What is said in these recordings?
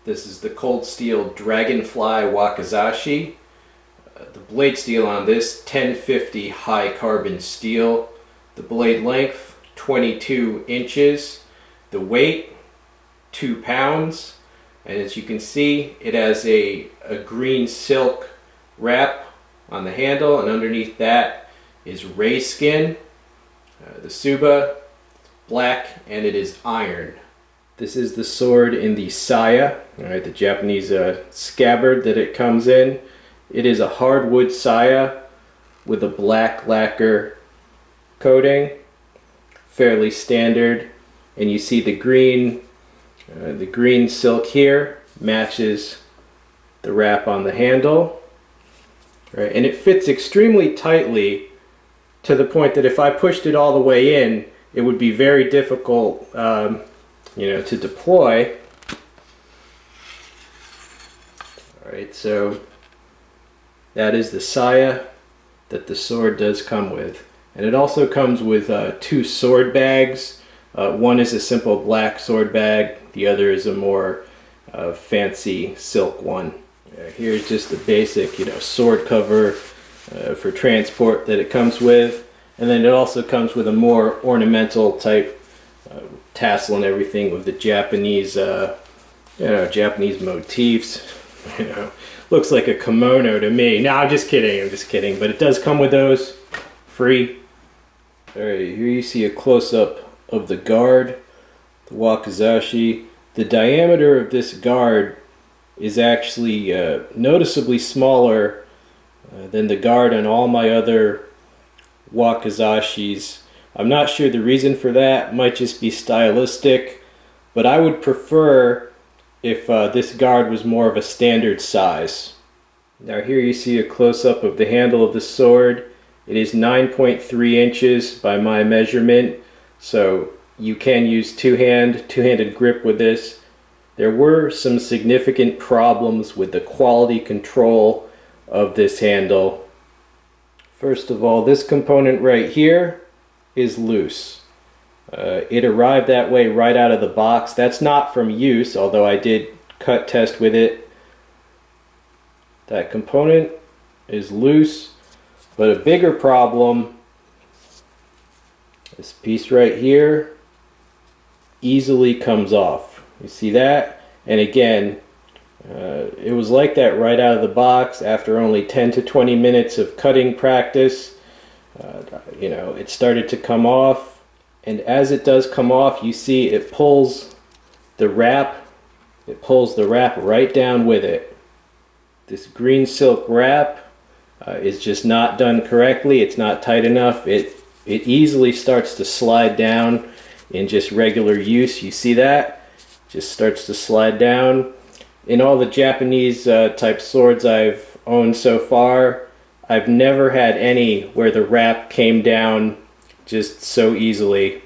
This is the Cold Steel Dragonfly Wakizashi. The blade steel on this, 1050 high carbon steel. The blade length, 22 inches. The weight, 2 pounds. And as you can see, it has a green silk wrap on the handle, and underneath that is ray skin. The Tsuba, black, and it is iron. This is the sword in the saya, the Japanese scabbard that it comes in. It is a hardwood saya with a black lacquer coating, fairly standard. And you see the green silk here matches the wrap on the handle. Right, and it fits extremely tightly to the point that if I pushed it all the way in, it would be very difficult to deploy. Alright, so that is the saya that the sword does come with. And it also comes with 2 sword bags. One is a simple black sword bag, the other is a more fancy silk one. Here's just the basic sword cover for transport that it comes with. And then it also comes with a more ornamental type tassel and everything with the Japanese Japanese motifs. Looks like a kimono to me. No, I'm just kidding, but it does come with those free. Alright, here you see a close-up of the guard, the Wakizashi. The diameter of this guard is actually noticeably smaller than the guard on all my other Wakizashis. I'm not sure the reason for that, might just be stylistic, but I would prefer if this guard was more of a standard size. Now here you see a close-up of the handle of the sword. It is 9.3 inches by my measurement, so you can use two-handed grip with this. There were some significant problems with the quality control of this handle. First of all, this component right here is loose. It arrived that way right out of the box. That's not from use, although I did cut test with it. That component is loose, but a bigger problem, this piece right here easily comes off. You see that? And again, it was like that right out of the box. After only 10 to 20 minutes of cutting practice, it started to come off. And as it does come off, you see it pulls the wrap. It pulls the wrap right down with it. This green silk wrap is just not done correctly. It's not tight enough. It easily starts to slide down in just regular use. You see that? Just starts to slide down. In all the Japanese type swords I've owned so far, I've never had any where the wrap came down just so easily.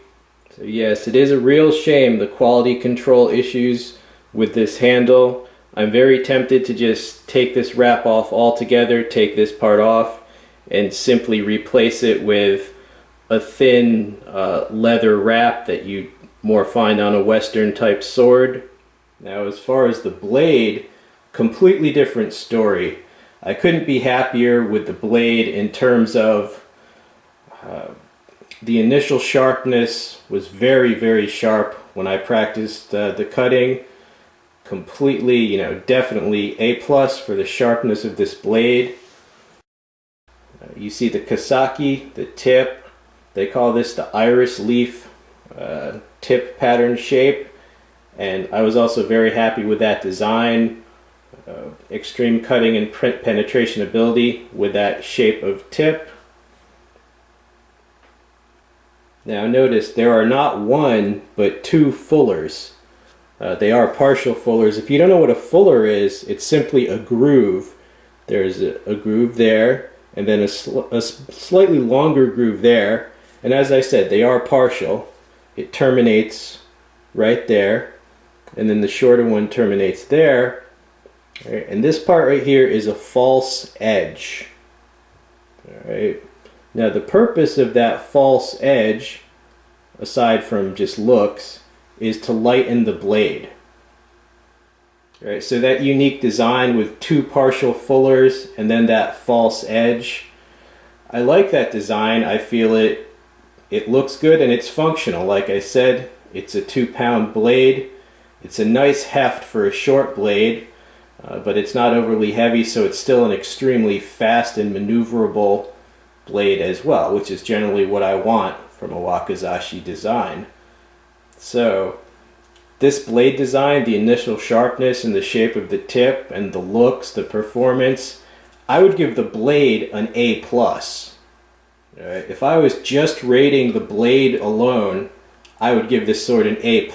So yes, it is a real shame, the quality control issues with this handle. I'm very tempted to just take this wrap off altogether, take this part off, and simply replace it with a thin leather wrap that you more find on a Western type sword. Now as far as the blade, completely different story. I couldn't be happier with the blade in terms of the initial sharpness was very, very sharp when I practiced the cutting. Completely, definitely A+ for the sharpness of this blade. You see the Kasaki, the tip. They call this the iris leaf tip pattern shape. And I was also very happy with that design. Extreme cutting and print penetration ability with that shape of tip. Now notice there are not one but 2 fullers. They are partial fullers. If you don't know what a fuller is, it's simply a groove. There's a groove there, and then a slightly longer groove there. And as I said, they are partial. It terminates right there, and then the shorter one terminates there. All right, and this part right here is a false edge. All right. Now the purpose of that false edge, aside from just looks, is to lighten the blade. Right, so that unique design with two partial fullers and then that false edge. I like that design. I feel it looks good and it's functional. Like I said, it's a 2-pound blade. It's a nice heft for a short blade, but it's not overly heavy, so it's still an extremely fast and maneuverable blade as well, which is generally what I want from a wakizashi design. So this blade design, the initial sharpness and the shape of the tip and the looks, the performance, I would give the blade an A+. Right? If I was just rating the blade alone, I would give this sword an A+.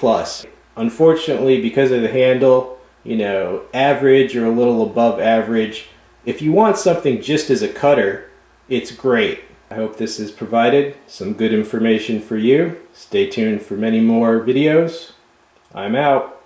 Unfortunately, because of the handle, you know, average or a little above average. If you want something just as a cutter, it's great. I hope this has provided some good information for you. Stay tuned for many more videos. I'm out.